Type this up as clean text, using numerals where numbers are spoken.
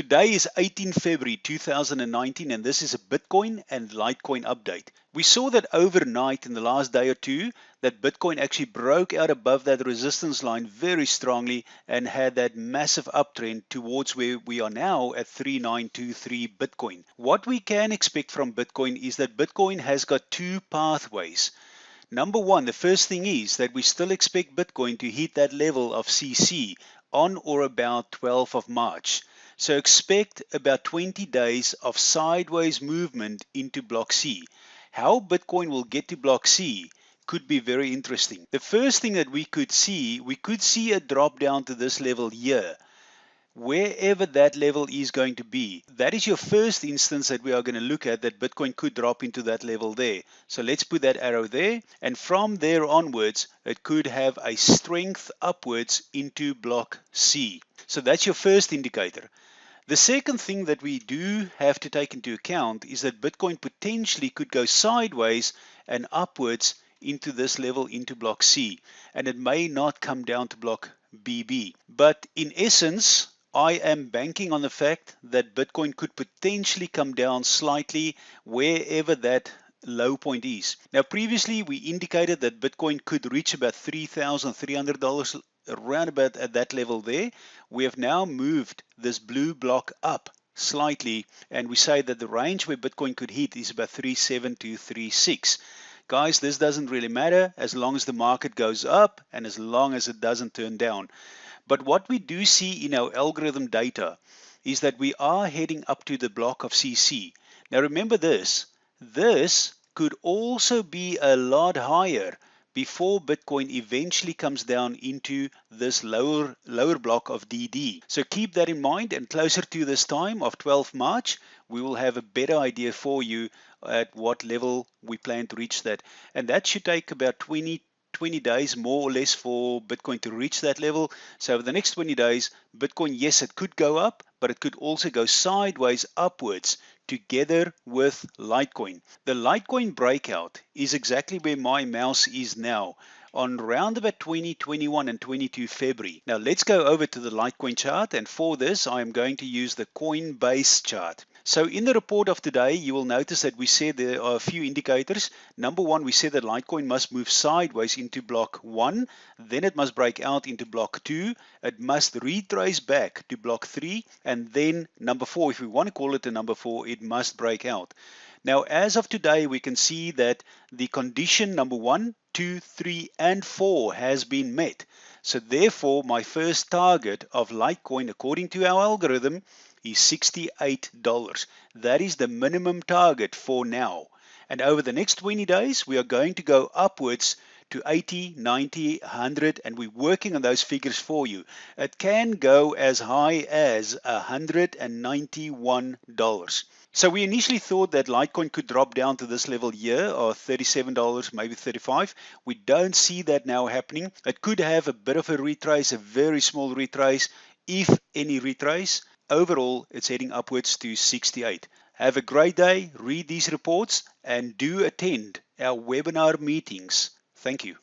Today is 18 February 2019 and this is a Bitcoin and Litecoin update. We saw that overnight in the last day or two that Bitcoin actually broke out above that resistance line very strongly and had that massive uptrend towards where we are now at 3923 Bitcoin. What we can expect from Bitcoin is that Bitcoin has got two pathways. Number one, the first thing is that we still expect Bitcoin to hit that level of CC on or about 12th of March. So expect about 20 days of sideways movement into block C. How Bitcoin will get to block C could be very interesting. The first thing that we could see a drop down to this level here. Wherever that level is going to be, that is your first instance that we are going to look at, that Bitcoin could drop into that level there. So let's put that arrow there, and from there onwards it could have a strength upwards into block C. So that's your first indicator. The second thing that we do have to take into account is that Bitcoin potentially could go sideways and upwards into this level, into block C, and it may not come down to block BB. But in essence, I am banking on the fact that Bitcoin could potentially come down slightly wherever that low point is. Now previously we indicated that Bitcoin could reach about $3,300 around about at that level there. We have now moved this blue block up slightly and we say that the range where Bitcoin could hit is about 37 to 36. Guys, this doesn't really matter as long as the market goes up and as long as it doesn't turn down. But what we do see in our algorithm data is that we are heading up to the block of CC. Now remember this could also be a lot higher before Bitcoin eventually comes down into this lower block of DD. So keep that in mind, and closer to this time of 12 March, we will have a better idea for you at what level we plan to reach that. And that should take about 20 days more or less for Bitcoin to reach that level. So over the next 20 days, Bitcoin, yes, it could go up, but it could also go sideways upwards together with Litecoin. The Litecoin breakout is exactly where my mouse is now, on round about 20, 21 and 22 February. Now let's go over to the Litecoin chart, and for this I am going to use the Coinbase chart. So in the report of today, you will notice that we said there are a few indicators. Number one, we said that Litecoin must move sideways into block 1, then it must break out into block 2, it must retrace back to block 3, and then number 4, if we want to call it a number 4, it must break out. Now as of today, we can see that the condition number 1, 2, 3 and 4 has been met. So therefore my first target of Litecoin according to our algorithm is $68. That is the minimum target for now. And over the next 20 days, we are going to go upwards to 80, 90, 100, and we're working on those figures for you. It can go as high as $191. So we initially thought that Litecoin could drop down to this level here of $37, maybe 35. We don't see that now happening. It could have a bit of a retrace, a very small retrace, if any retrace. Overall, it's heading upwards to 68. Have a great day, read these reports, and do attend our webinar meetings. Thank you.